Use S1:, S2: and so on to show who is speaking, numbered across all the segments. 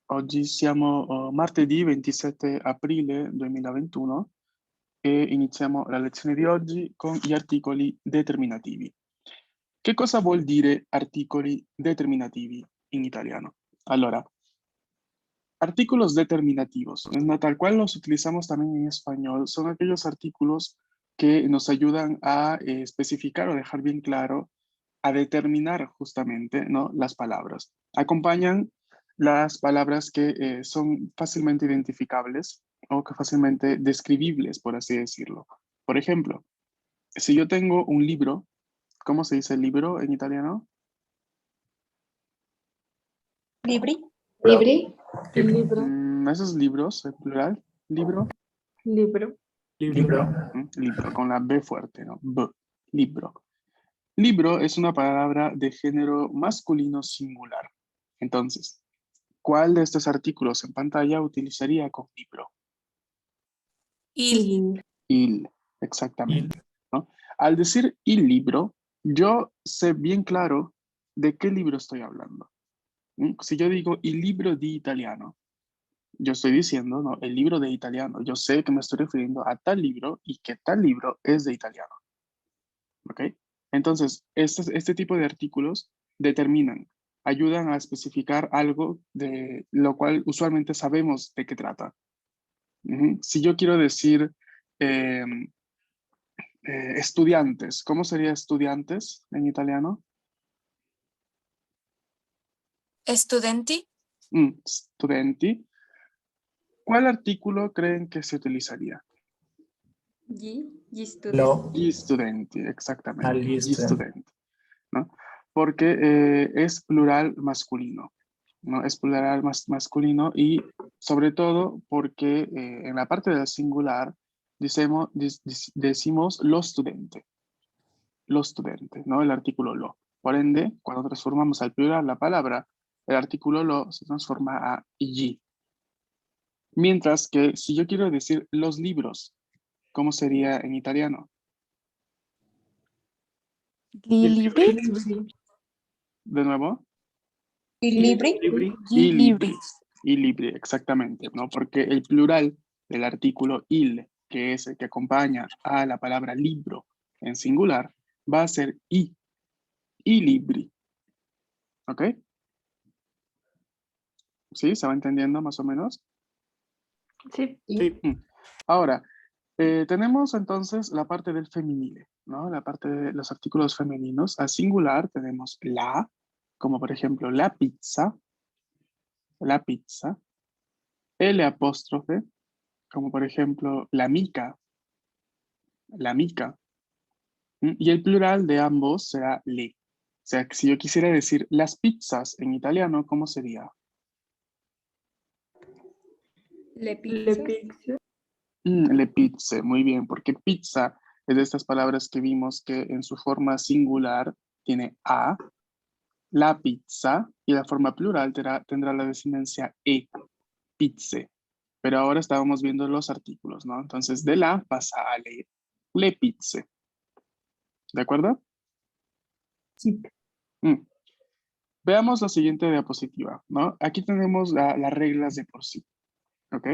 S1: Oggi siamo martedì 27 aprile 2021 e iniziamo la lezione di oggi con gli articoli determinativi. Che cosa vuol dire articoli determinativi in italiano? Allora, artículos determinativos, tal cual los utilizamos también en español, son aquellos artículos que nos ayudan a especificar o dejar bien claro, a determinar justamente, ¿no?, las palabras. Acompañan las palabras que son fácilmente identificables o que fácilmente describibles, por así decirlo. Por ejemplo, si yo tengo un libro, ¿cómo se dice libro en italiano?
S2: Libri.
S3: Libri.
S2: Libro.
S1: Esos libros, en plural, libro.
S2: Libro.
S3: Libro.
S1: Libro, con la B fuerte, ¿no? B, libro. Libro es una palabra de género masculino singular. Entonces, ¿cuál de estos artículos en pantalla utilizaría con libro?
S2: Il.
S1: Il, exactamente, ¿no? Al decir il libro, yo sé bien claro de qué libro estoy hablando. Si yo digo il libro di italiano, yo estoy diciendo, ¿no?, el libro de italiano. Yo sé que me estoy refiriendo a tal libro y que tal libro es de italiano. ¿Ok? Entonces, este tipo de artículos determinan, ayudan a especificar algo de lo cual usualmente sabemos de qué trata. Si yo quiero decir estudiantes, ¿cómo sería estudiantes en italiano?
S2: Studenti.
S1: Studenti. ¿Cuál artículo creen que se utilizaría?
S2: Gli
S3: Lo.
S1: Gli studenti, exactamente.
S3: Gli
S1: Gli studenti, ¿no? Porque es plural masculino, ¿no? Es plural masculino y sobre todo porque en la parte del singular decimos lo studente, ¿no? El artículo lo. Por ende, cuando transformamos al plural la palabra, el artículo lo se transforma a gli. Mientras que si yo quiero decir los libros, ¿cómo sería en italiano?
S2: I libri.
S1: De nuevo.
S2: I libri.
S1: I libri. I libri, exactamente, ¿no? Porque el plural del artículo il, que es el que acompaña a la palabra libro en singular, va a ser i. I libri. ¿Ok? ¿Sí? ¿Se va entendiendo más o menos?
S2: Sí.
S1: Ahora, tenemos entonces la parte del femenile, ¿no? La parte de los artículos femeninos. Al singular tenemos la, como por ejemplo la pizza, el apóstrofe, como por ejemplo la mica, y el plural de ambos será le. O sea, que si yo quisiera decir las pizzas en italiano, ¿cómo sería?
S2: Le pizze.
S1: Le pizze, muy bien, porque pizza es de estas palabras que vimos que en su forma singular tiene a, la pizza, y la forma plural tendrá la desindencia e, pizze. Pero ahora estábamos viendo los artículos, ¿no? Entonces, de la pasa a le pizze. ¿De acuerdo?
S2: Sí.
S1: Veamos la siguiente diapositiva, ¿no? Aquí tenemos las reglas de por sí, ¿ok?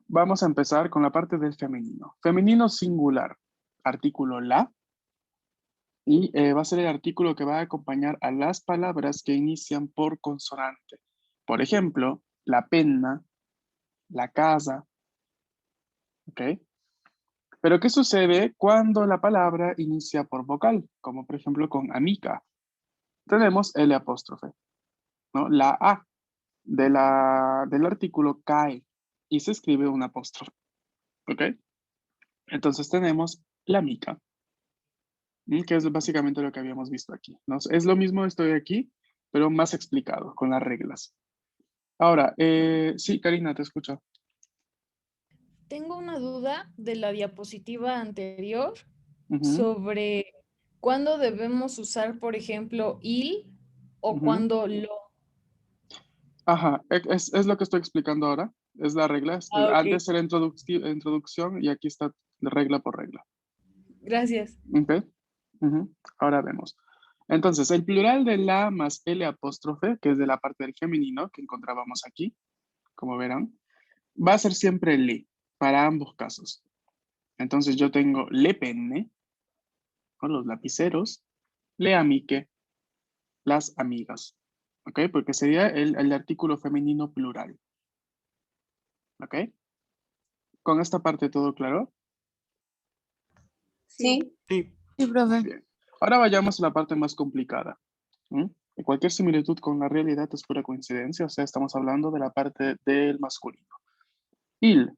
S1: Vamos a empezar con la parte del femenino. Femenino singular, artículo la, y va a ser el artículo que va a acompañar a las palabras que inician por consonante. Por ejemplo, la penna, la casa, ¿ok? Pero ¿qué sucede cuando la palabra inicia por vocal? Como por ejemplo con amica. Tenemos el apóstrofe, ¿no? La A del artículo cae y se escribe un apóstrofe, ¿ok? Entonces tenemos la mica, que es básicamente lo que habíamos visto aquí, ¿no? Es lo mismo, estoy aquí, pero más explicado, con las reglas. Ahora, sí, Karina, te escucho.
S4: Tengo una duda de la diapositiva anterior
S1: Ujú,
S4: sobre cuándo debemos usar, por ejemplo, il o
S1: ujú.
S4: cuándo lo.
S1: Ajá, es lo que estoy explicando ahora, es la regla.
S4: Ah, ok.
S1: Antes era introducción y aquí está regla por regla.
S4: Gracias.
S1: ¿Ok? Ahora vemos. Entonces, el plural de la más L apóstrofe, que es de la parte del femenino que encontrábamos aquí, como verán, va a ser siempre le, para ambos casos. Entonces yo tengo le penne, con los lapiceros, le amiche, las amigas. ¿Ok? Porque sería el artículo femenino plural. ¿Ok? Con esta parte todo claro.
S2: Sí.
S3: Sí.
S5: Sí, profe.
S1: Bien. Ahora vayamos a la parte más complicada. ¿Mm? Cualquier similitud con la realidad es pura coincidencia, o sea, estamos hablando de la parte del masculino. Il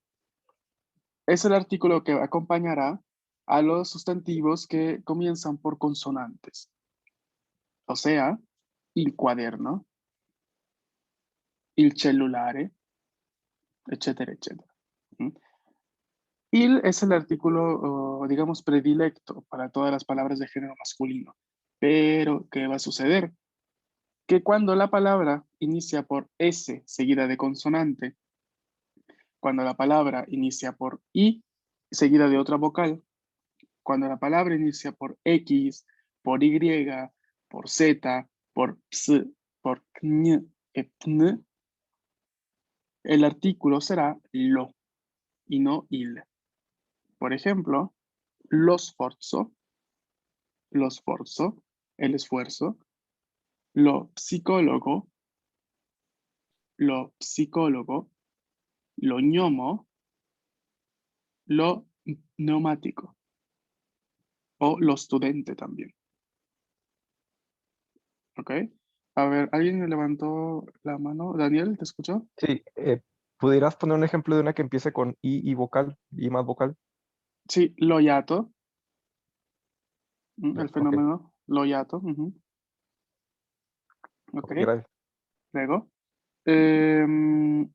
S1: es el artículo que acompañará a los sustantivos que comienzan por consonantes. O sea, il cuaderno, il cellulare, etcétera, etcétera. ¿Mm? Il es el artículo, digamos, predilecto para todas las palabras de género masculino. Pero, ¿qué va a suceder? Que cuando la palabra inicia por S seguida de consonante, cuando la palabra inicia por I seguida de otra vocal, cuando la palabra inicia por X, por Y, por Z, por ps, por kn, etn, el artículo será lo y no il. Por ejemplo, lo sforzo, el esfuerzo, lo psicólogo, lo gnomo, lo neumático o lo studente también. ¿Ok? A ver, ¿alguien me levantó la mano? Daniel, ¿te escuchó?
S3: Sí, ¿pudieras poner un ejemplo de una que empiece con I y vocal, I más vocal?
S1: Sí, lo yato, el
S3: Ok,
S1: fenómeno lo yato. Ok,
S3: ok, gracias.
S1: luego. Em,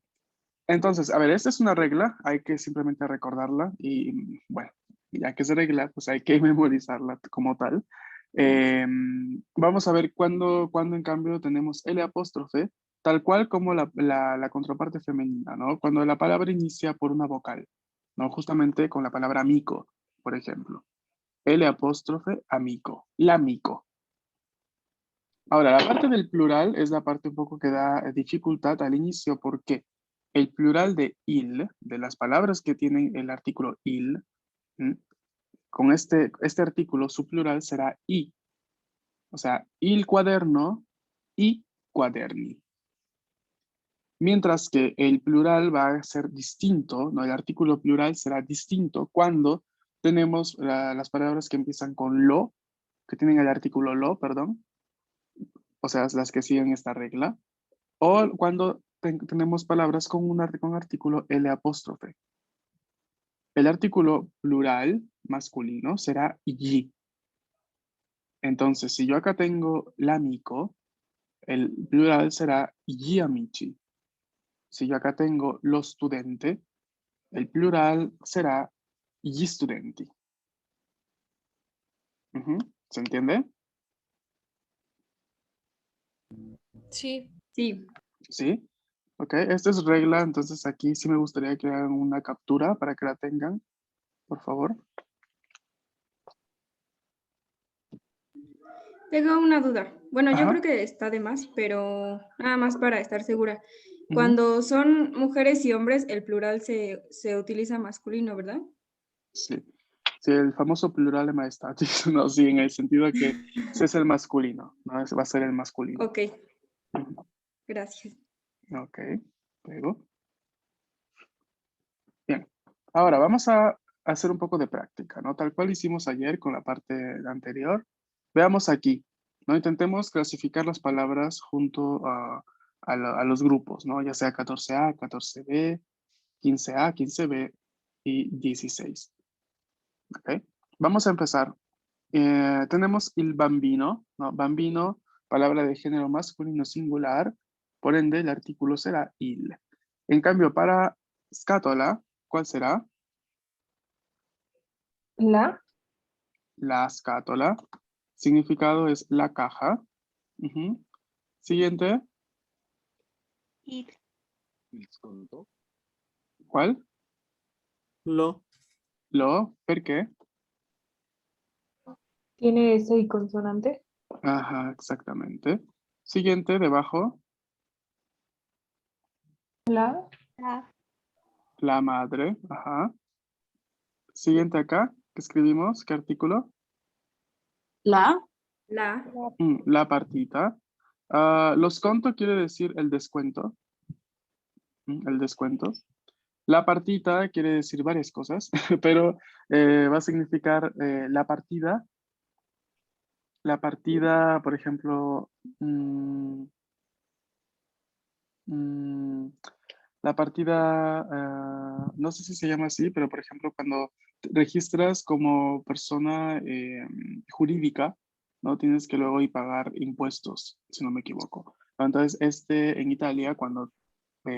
S1: entonces, a ver, esta es una regla, hay que simplemente recordarla y bueno, ya que es regla, pues hay que memorizarla como tal. Vamos a ver cuándo en cambio tenemos L apóstrofe, tal cual como la contraparte femenina, ¿no? Cuando la palabra inicia por una vocal, ¿no? Justamente con la palabra amico, por ejemplo. L apóstrofe, amico, l'amico. Ahora, la parte del plural es la parte un poco que da dificultad al inicio porque el plural de il, de las palabras que tienen el artículo il, ¿m? Con este artículo, su plural será i. O sea, il cuaderno, i quaderni. Mientras que el plural va a ser distinto, ¿no? El artículo plural será distinto cuando tenemos las palabras que empiezan con lo, que tienen el artículo lo, perdón, o sea, las que siguen esta regla. O cuando tenemos palabras con artículo L apóstrofe. El artículo plural masculino será y. Entonces, si yo acá tengo l'amico, el plural será gli amici. Si yo acá tengo lo studente, el plural será gli studenti. Ujú, ¿se entiende?
S4: Sí.
S2: Sí.
S1: Sí. Ok, esta es regla, entonces aquí sí me gustaría que hagan una captura para que la tengan, por favor.
S2: Tengo una duda. Bueno, yo
S1: Ajá.
S2: creo que está de más, pero nada más para estar segura.
S1: Ujú.
S2: Cuando son mujeres y hombres, el plural se utiliza masculino, ¿verdad?
S1: Sí. Sí, el famoso plural de majestatis, no, sí, en el sentido de que ese es el masculino, ¿no? Ese va a ser el masculino.
S2: Ok,
S1: Ujú.
S2: gracias.
S1: Ok, luego. Bien, ahora vamos a hacer un poco de práctica, ¿no? Tal cual hicimos ayer con la parte anterior. Veamos aquí, ¿no? Intentemos clasificar las palabras junto a los grupos, ¿no? Ya sea 14A, 14B, 15A, 15B y 16. ¿Ok? Vamos a empezar. Tenemos el bambino, ¿no? Bambino, palabra de género masculino singular, por ende el artículo será il. En cambio, para scatola, ¿cuál será?
S2: La.
S1: La scatola. Significado es la caja. Ujú. Siguiente, ¿cuál?
S3: Lo.
S1: Lo, ¿por qué?
S6: ¿Tiene S y consonante?
S1: Ajá, exactamente. Siguiente, debajo,
S5: La.
S1: la madre. Ajá. Siguiente acá, ¿qué escribimos? ¿Qué artículo?
S5: La.
S2: La.
S1: La partita. Los conto quiere decir el descuento. El descuento. La partita quiere decir varias cosas, pero va a significar la partida. La partida, por ejemplo, mm, mm, la partida, no sé si se llama así, pero por ejemplo, cuando te registras como persona jurídica, ¿no? Tienes que luego y pagar impuestos, si no me equivoco. Entonces, en Italia, cuando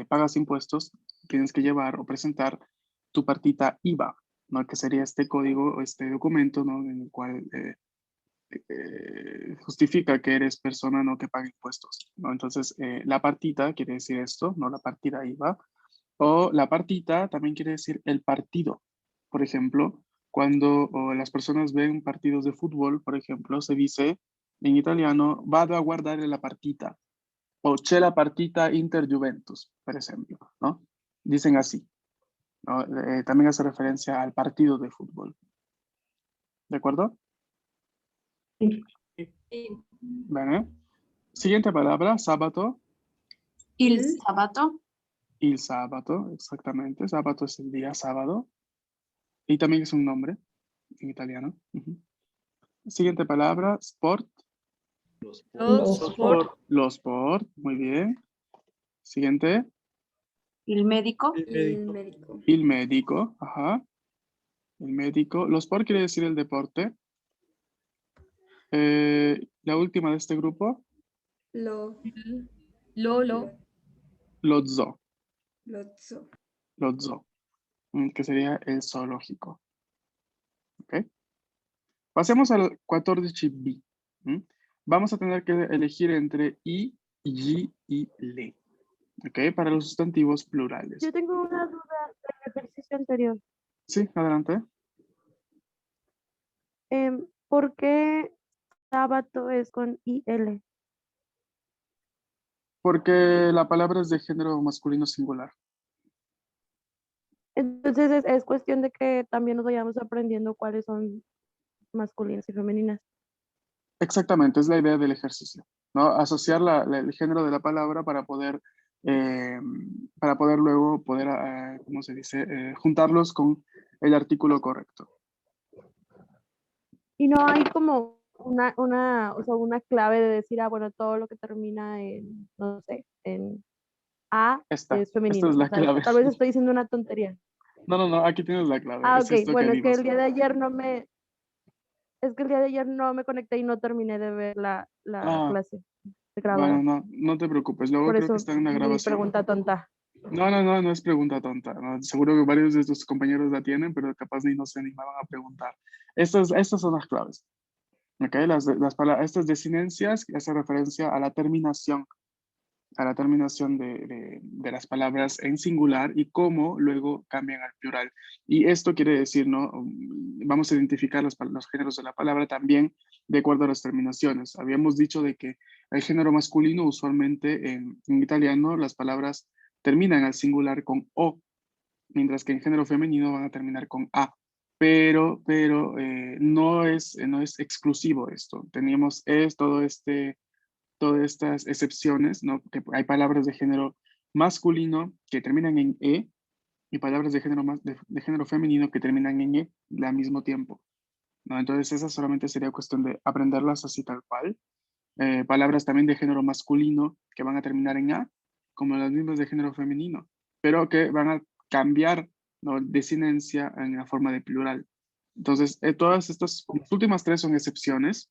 S1: pagas impuestos, tienes que llevar o presentar tu partita IVA, ¿no? Que sería este código o este documento, ¿no? En el cual justifica que eres persona no que paga impuestos, ¿no? Entonces, la partita quiere decir esto, no la partida IVA, o la partita también quiere decir el partido. Por ejemplo, cuando las personas ven partidos de fútbol, por ejemplo, se dice en italiano, vado a guardare la partita, o c'è la partita Inter-Juventus, por ejemplo, ¿no? Dicen así, ¿no? También hace referencia al partido de fútbol. ¿De acuerdo?
S5: Sí.
S2: Sí.
S1: Bene. Siguiente palabra, sábado.
S5: Il
S2: Il.
S5: sabato.
S1: Il sabato, exactamente. Sábado es el día sábado. Y también es un nombre en italiano. Ujú. Siguiente palabra, sport.
S4: Los sport.
S1: Los sport, muy bien. Siguiente,
S5: Il medico.
S2: Il médico.
S1: il médico. Ajá. El médico. Los sport quiere decir el deporte. La última de este grupo,
S2: Lo.
S4: Lolo.
S1: lo zoo.
S2: Lo zoo.
S1: Lo zoo, que sería el zoológico. ¿Ok? Pasemos al 14B. ¿Mm? Vamos a tener que elegir entre I, y le. ¿Ok? Para los sustantivos plurales.
S6: Yo tengo una duda del ejercicio anterior.
S1: Sí, adelante.
S6: ¿Por qué sábado es con IL?
S1: Porque la palabra es de género masculino singular.
S6: Entonces es cuestión de que también nos vayamos aprendiendo cuáles son masculinas y femeninas.
S1: Exactamente, es la idea del ejercicio, ¿no? Asociar el género de la palabra eh, para poder luego poder, ¿cómo se dice? Juntarlos con el artículo correcto.
S6: Y no hay como o sea, una clave de decir, bueno, todo lo que termina en, no sé, en A
S1: Esta
S6: es femenino.
S1: es la
S6: O sea,
S1: clave.
S6: tal vez estoy diciendo una tontería.
S1: No, aquí tienes la clave.
S6: Ah,
S1: Es
S6: ok.
S1: esto que
S6: Bueno, es que
S1: vimos.
S6: el día de ayer es que el día de ayer no me conecté y no terminé de ver la
S1: Ah,
S6: clase
S1: bueno,
S6: grabada.
S1: no te preocupes. Luego
S6: Por
S1: creo que
S6: eso
S1: está en la
S6: mi
S1: grabación.
S6: pregunta tonta.
S1: No es pregunta tonta, ¿no? Seguro que varios de tus compañeros la tienen, pero capaz ni no se animaban a preguntar. Estas son las claves. ¿Ok? Estas desinencias hacen referencia a la terminación de las palabras en singular y cómo luego cambian al plural. Y esto quiere decir, ¿no? Vamos a identificar los géneros de la palabra también de acuerdo a las terminaciones. Habíamos dicho de que el género masculino usualmente en italiano las palabras terminan al singular con O, mientras que en género femenino van a terminar con A. Pero no es exclusivo esto. Teníamos todas estas excepciones, ¿no? Que hay palabras de género masculino que terminan en E y palabras de género, de género femenino que terminan en E al mismo tiempo, ¿no? Entonces esa solamente sería cuestión de aprenderlas así tal cual. Palabras también de género masculino que van a terminar en A, como las mismas de género femenino, pero que van a cambiar, ¿no? Desinencia en la forma de plural. Entonces, todas estas, las últimas tres son excepciones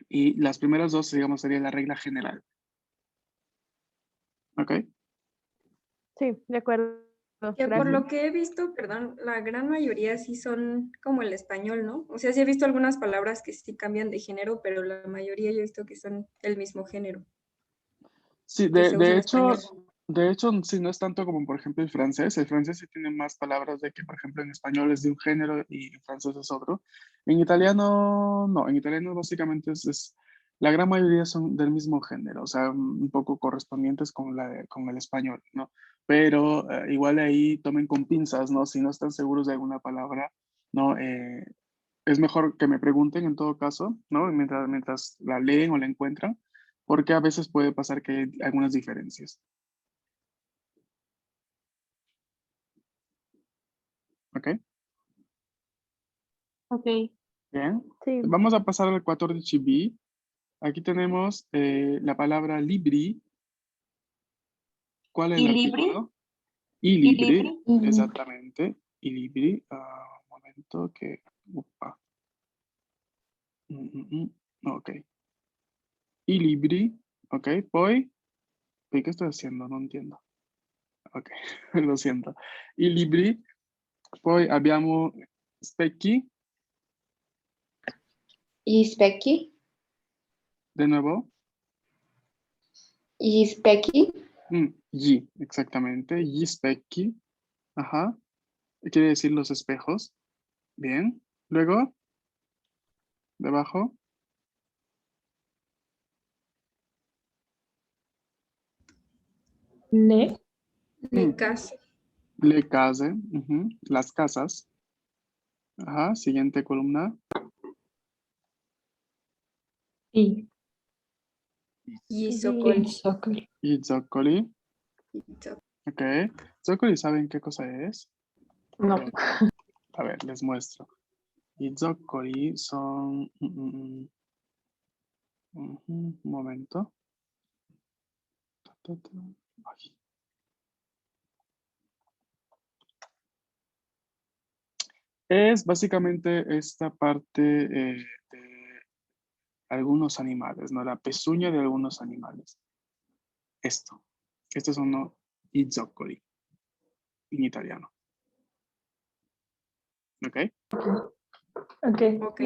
S1: y las primeras dos, digamos, sería la regla general. ¿Ok?
S6: Sí, de acuerdo.
S2: Que por
S6: Gracias.
S2: lo que he visto, perdón, la gran mayoría sí son como el español, ¿no? O sea, sí he visto algunas palabras que sí cambian de género, pero la mayoría yo he visto que son el mismo género
S1: Sí,
S2: que se usa en español.
S1: de hecho, sí, no es tanto como, por ejemplo, el francés. El francés sí tiene más palabras de que, por ejemplo, en español es de un género y en francés es otro. En italiano, no. En italiano básicamente es La gran mayoría son del mismo género, o sea, un poco correspondientes con, con el español, ¿no? Pero igual ahí tomen con pinzas, ¿no? Si no están seguros de alguna palabra, ¿no? Es mejor que me pregunten en todo caso, ¿no? Mientras la leen o la encuentran, porque a veces puede pasar que hay algunas diferencias. ¿Ok?
S5: Ok.
S1: Bien.
S6: Sí.
S1: Vamos a pasar al 14 Aquí tenemos la palabra libri. ¿Cuál es
S5: ¿Y
S1: el
S5: libri?
S1: artículo? Y
S5: ¿Y
S1: libri,
S5: libri?
S1: exactamente. Y libri. Un momento que... Upa. Ok. I libri. Ok. Poi. ¿Qué estoy haciendo? No entiendo. Ok. Lo siento. I libri. Poi abbiamo specchi.
S7: Gli specchi?
S1: De nuevo.
S7: Gli specchi?
S1: Gli, exactamente. Gli specchi. Ajá. Quiere decir los espejos. Bien. Luego, debajo.
S4: Le.
S2: Le case.
S1: Le case. Las casas. Ajá. Siguiente columna.
S4: I.
S2: Y
S6: Y
S2: zoccoli.
S4: Zoccoli.
S1: Y zoccoli.
S2: Y zoccoli.
S1: Ok. Zoccoli, ¿saben qué cosa es?
S4: No.
S1: A ver, les muestro. Y zoccoli son... un momento. Ay. Es básicamente esta parte de algunos animales, ¿no? La pezuña de algunos animales. Esto. Estos son los i zoccoli en italiano. ¿Ok?
S4: Ok.
S2: Ok.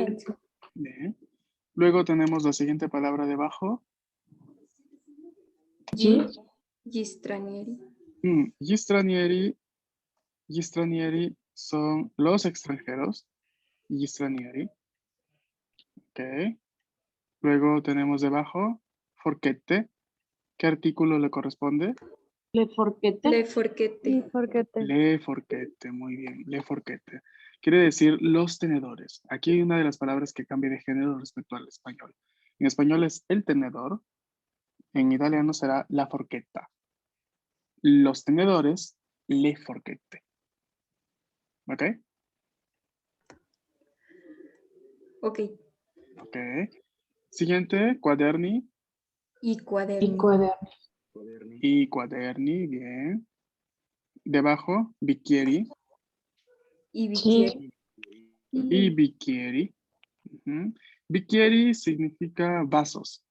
S1: Bien. Luego tenemos la siguiente palabra debajo.
S4: G.
S2: Gli stranieri.
S1: Gli stranieri. Gli stranieri son los extranjeros. Gli stranieri. Ok. Luego tenemos debajo forchette. ¿Qué artículo le corresponde?
S5: ¿Le forquete?
S2: Le
S6: y
S2: forchette.
S6: forquete.
S1: Le forchette, muy bien, le forchette. Quiere decir los tenedores. Aquí hay una de las palabras que cambia de género respecto al español. En español es el tenedor, en italiano será la forchetta. Los tenedores, le forchette. ¿Ok?
S2: Ok.
S1: Ok. Siguiente, cuaderni
S2: Y
S4: Y
S2: cuaderni.
S4: cuaderno.
S1: y cuaderni, bien. Debajo, bicchieri
S2: Y bicchieri.
S1: y bicchieri. Bicchieri significa vasos.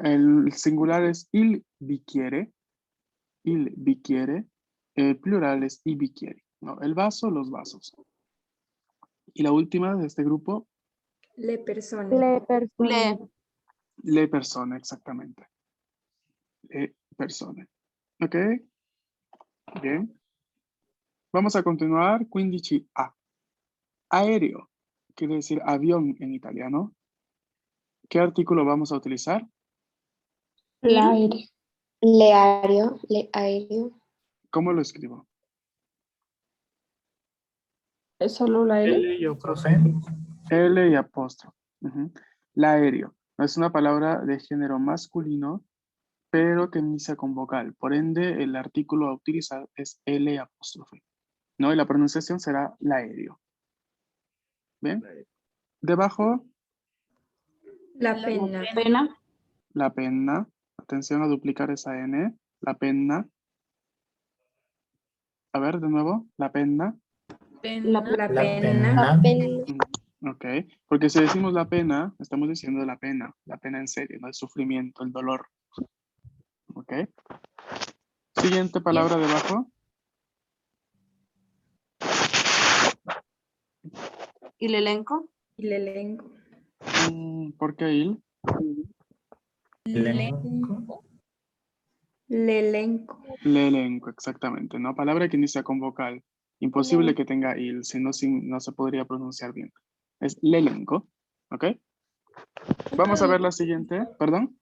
S1: El singular es il bicchiere. Il bicchiere. El plural es i bicchieri. No, el vaso, los vasos. Y la última de este grupo,
S2: Le persone.
S6: Le persone.
S5: Le.
S1: le persone, exactamente. Le persone. ¿Ok? Bien. Vamos a continuar. 15A. Aéreo. Quiere decir avión en italiano. ¿Qué artículo vamos a utilizar?
S4: L'aereo.
S7: Leario, leario.
S1: ¿Cómo lo escribo?
S4: ¿Es solo la L?
S8: L y apóstrofe.
S1: L y apóstrofe. L'aéreo. Es una palabra de género masculino, pero que inicia con vocal. Por ende, el artículo a utilizar es L y apóstrofe. ¿No? Y la pronunciación será l'aéreo. ¿Bien? Debajo,
S2: La penna.
S5: Pena.
S1: la penna. Atención a duplicar esa N. La penna. A ver, de nuevo. La penna.
S2: La
S8: La
S2: penna.
S8: penna.
S1: Ok. Porque si decimos la pena, estamos diciendo la pena en serio, no el sufrimiento, el dolor. Ok. Siguiente palabra debajo.
S5: ¿Y el elenco?
S2: Y l'elenco.
S1: ¿Por qué il?
S8: Elenco.
S2: L'elenco.
S1: L'elenco, exactamente, ¿no? Palabra que inicia con vocal. Imposible que tenga il, si no, no se podría pronunciar bien. Es l'elenco, ¿ok? Vamos a ver la siguiente, perdón.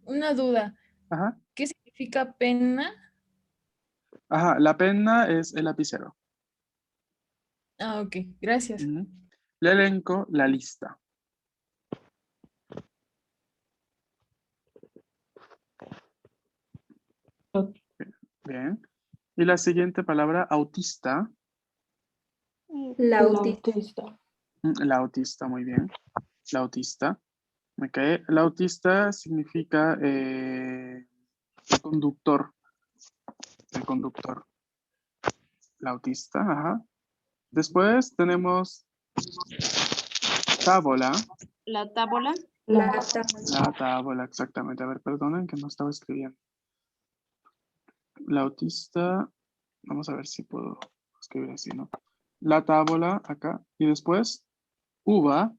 S4: Una duda.
S1: Ajá.
S4: ¿Qué significa pena?
S1: Ajá, la pena es el lapicero.
S4: Ah, ok, gracias.
S1: Ujú. El elenco, la lista.
S5: Ok.
S1: Bien. Y la siguiente palabra, autista.
S2: La
S5: El
S2: autista.
S5: autista.
S1: La autista, muy bien. La autista. Ok. La autista significa el conductor. El conductor. La autista, ajá. Después tenemos tábola.
S5: La tábola.
S2: La
S1: La tábola, exactamente. A ver, perdonen que no estaba escribiendo. La autista, vamos a ver si puedo escribir así, ¿no? La tábola acá. Y después, uva,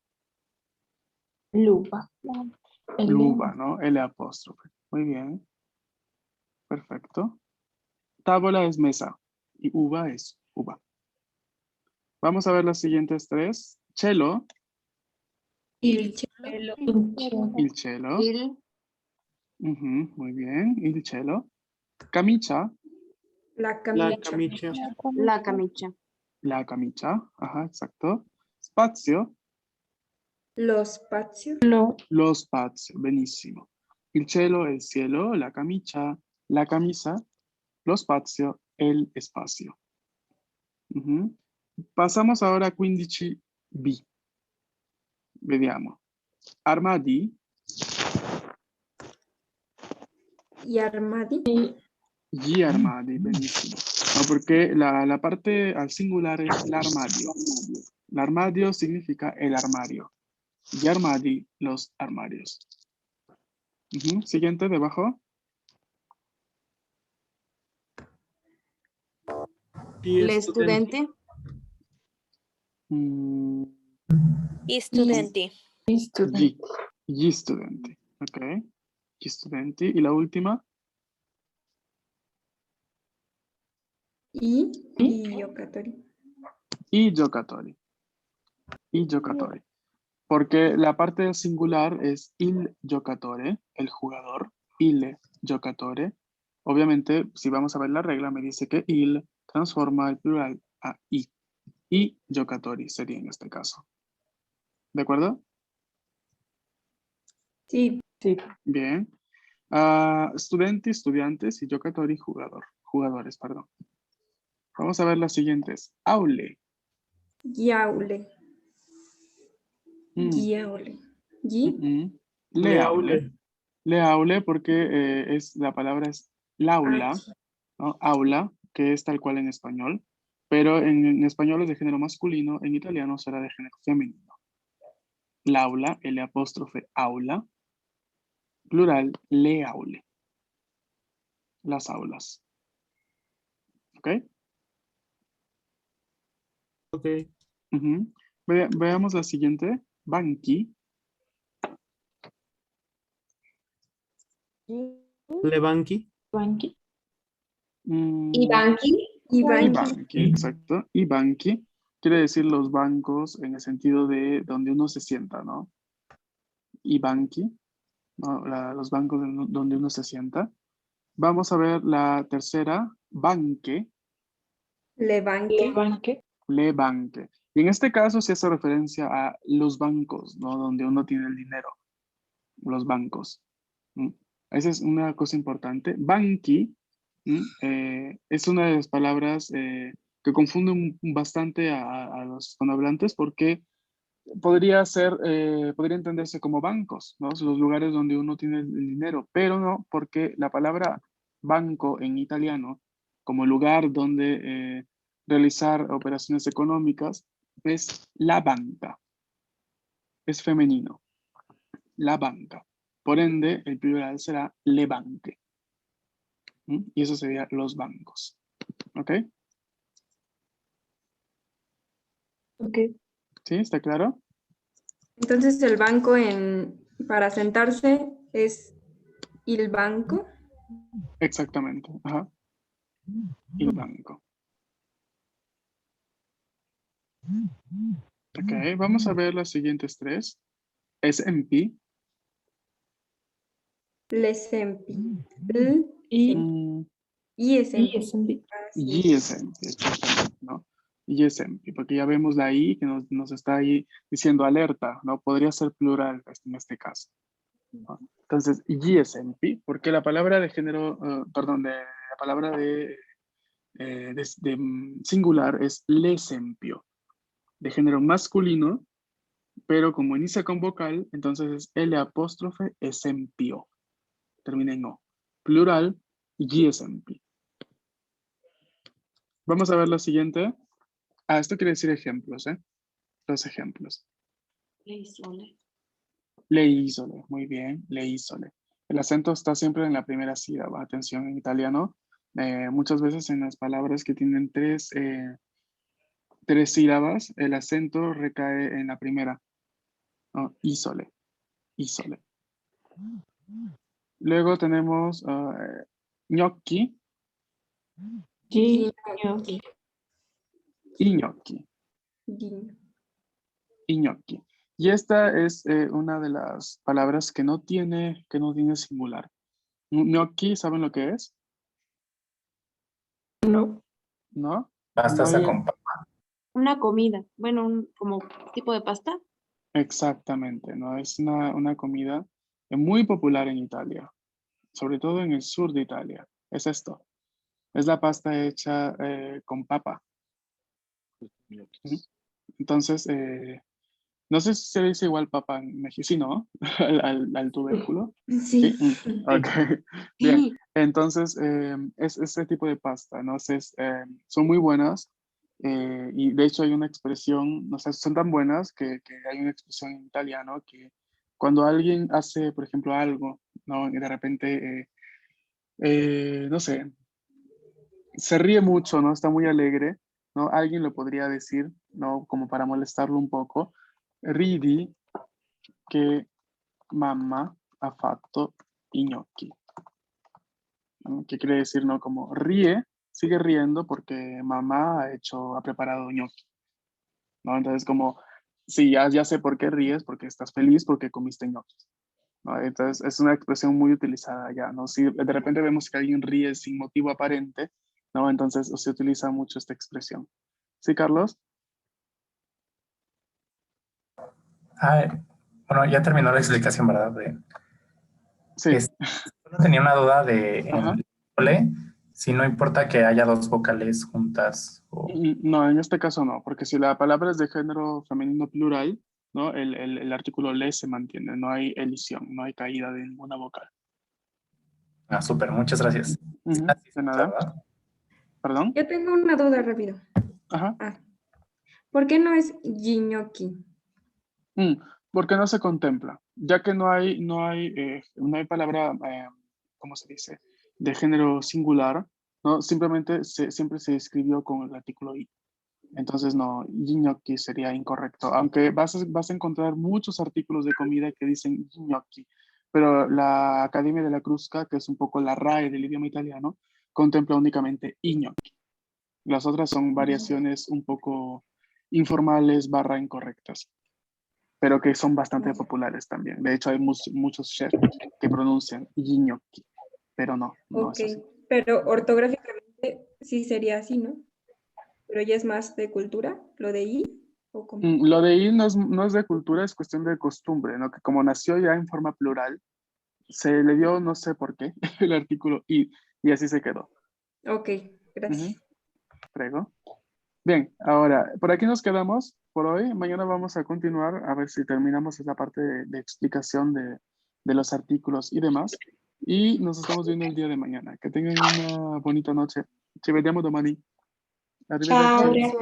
S5: Lupa.
S1: luva, ¿no? L apóstrofe. Muy bien. Perfecto. Tábola es mesa y uva es uva. Vamos a ver las siguientes tres. Cello,
S2: il
S4: Cielo.
S1: il cello.
S5: Il.
S1: Ujú, muy bien, il cello. Camicia,
S2: la
S8: La
S2: camicia.
S8: camicia.
S5: La camicia.
S1: la camicia. Ajá, exacto. Spazio,
S2: Lo spazio.
S1: lo spazio. Benissimo. Il cielo, el cielo. La camicia, la camisa. Lo spazio, el espacio. Ujú. Pasamos ahora a 15B. Vediamo. Armadi,
S2: Y armadi.
S1: gli armadi, benissimo. No, porque la parte al singular es l'armadio. L'armadio significa el armario. Gli armadi, los armarios. Ujú. Siguiente, debajo.
S8: Y
S5: El
S8: estudiante.
S5: estudiante.
S1: Mm,
S9: Studenti.
S1: gli studenti. Ok. Gli studenti. Y la última.
S2: Y giocatori.
S1: I giocatori. I giocatori. Porque la parte singular es il giocatore, el jugador. Il giocatore. Obviamente, si vamos a ver la regla, me dice que il transforma el plural a i. I giocatori sería en este caso. ¿De acuerdo?
S2: Sí.
S1: Bien. Studenti, estudiantes y giocatori, jugador. Jugadores, perdón. Vamos a ver las siguientes. Aule.
S2: Giaule.
S1: Mm,
S2: Giaule. Gi.
S1: Le aule.
S8: Leaule.
S1: Le aule porque la palabra es l'aula,
S2: H.
S1: ¿no? Aula, que es tal cual en español, pero en español es de género masculino, en italiano será de género femenino. L'aula, L apóstrofe aula, plural, le aule. Las aulas. ¿Ok?
S8: Ok.
S1: Ujú. Veamos la siguiente. Banchi.
S8: Levanqui.
S7: ¿Y banqui?
S2: Y
S1: Y
S2: banqui.
S1: banqui, exacto. Y banqui quiere decir los bancos en el sentido de donde uno se sienta, ¿no? Y banqui, ¿no? Los bancos donde uno se sienta. Vamos a ver la tercera, banque,
S2: Le banque.
S1: le banque. Y en este caso se hace referencia a los bancos, ¿no? Donde uno tiene el dinero, los bancos. ¿Mm? Esa es una cosa importante. Banqui es una de las palabras que confunden bastante a los hispanohablantes porque podría entenderse como bancos, ¿no? Los lugares donde uno tiene el dinero, pero no, porque la palabra banco en italiano, como lugar donde realizar operaciones económicas, es la banca, es femenino, la banca. Por ende, el plural será le banche. Y eso sería los bancos. ¿Ok? ¿Sí? ¿Está claro?
S2: Entonces el banco para sentarse es il banco.
S1: Exactamente. Ajá. El banco. Ok, vamos a ver las siguientes tres. SMP.
S2: Lesempi. L,
S1: Mm,
S2: ISMP. Así es.
S1: YSMP, exactamente, ¿no? YSMP, porque ya vemos la I que nos está ahí diciendo alerta, ¿no? Podría ser plural en este caso, ¿no? Entonces, YSMP, porque la palabra de género, perdón, la palabra de singular es lesempio, de género masculino, pero como inicia con vocal, entonces es L apóstrofe esempio, termina en O. Plural, YSMP. Vamos a ver la siguiente. Esto quiere decir ejemplos, ¿eh? Los ejemplos. Leísole, muy bien, leísole. El acento está siempre en la primera sílaba. Atención, en italiano, muchas veces en las palabras que tienen tres sílabas, el acento recae en la primera, ¿no? Isole, isole. Luego tenemos gnocchi y gnocchi.
S2: Guiño.
S1: Y gnocchi. Y esta es una de las palabras que no tiene singular. Gnocchi, ¿saben lo que es?
S6: No.
S1: ¿No?
S10: Pasta
S1: No hay-
S10: con
S5: Una comida. Bueno, como tipo de pasta.
S1: Exactamente, ¿no? Es una comida muy popular en Italia, sobre todo en el sur de Italia. Es esto. Es la pasta hecha con papa. Ujú. Entonces, no sé si se dice igual papa en México. Sí, ¿no? al tubérculo.
S2: Sí.
S1: Ok, bien. Entonces, es ese tipo de pasta, ¿no? Son muy buenas y de hecho hay una expresión, no sé, son tan buenas que hay una expresión en italiano que cuando alguien hace, por ejemplo, algo, ¿no? Y de repente, no sé, se ríe mucho, ¿no? Está muy alegre, ¿no? Alguien lo podría decir, ¿no? Como para molestarlo un poco. Ridi che mamma ha fatto i gnocchi. ¿No? ¿Qué quiere decir, no? Como ríe, sigue riendo porque mamá ha preparado gnocchi, ¿no? Entonces como, sí, ya sé por qué ríes, porque estás feliz porque comiste gnocchi, ¿no? Entonces es una expresión muy utilizada ya, ¿no? Si de repente vemos que alguien ríe sin motivo aparente, ¿no? Entonces se utiliza mucho esta expresión. ¿Sí, Carlos?
S10: Bueno, ya terminó la explicación, ¿verdad?
S1: Sí.
S10: Solo tenía una duda de
S1: Ajá.
S10: si no importa que haya dos vocales juntas.
S1: No, en este caso no, porque si la palabra es de género femenino plural, ¿no? El artículo le se mantiene, no hay elisión, no hay caída de ninguna vocal.
S10: Súper, muchas gracias.
S1: De nada. ¿Perdón?
S2: Yo tengo una duda rápido.
S1: Ajá.
S2: ¿Por qué no es gnocchi?
S1: Porque no se contempla, ya que no hay palabra, ¿cómo se dice? De género singular, ¿no? Simplemente siempre se escribió con el artículo i. Entonces, no, gnocchi sería incorrecto, aunque vas a encontrar muchos artículos de comida que dicen gnocchi, pero la Academia de la Crusca, que es un poco la RAE del idioma italiano, contempla únicamente gnocchi. Las otras son variaciones un poco informales / incorrectas, pero que son bastante populares también. De hecho, hay muchos chefs que pronuncian gnocchi, pero no
S2: Ok,
S1: es así.
S2: pero ortográficamente sí sería así, ¿no? Pero ya es más de cultura, lo de I, ¿o cómo?
S1: Lo de I no es de cultura, es cuestión de costumbre, ¿no? Que como nació ya en forma plural, se le dio, no sé por qué, el artículo I, y así se quedó.
S2: Ok, gracias.
S1: Prego. Bien, ahora, por aquí nos quedamos por hoy. Mañana vamos a continuar a ver si terminamos esa parte de explicación de los artículos y demás. Y nos estamos viendo el día de mañana. Que tengan una bonita noche. Ci vediamo domani. Arrivederci.
S7: Chao.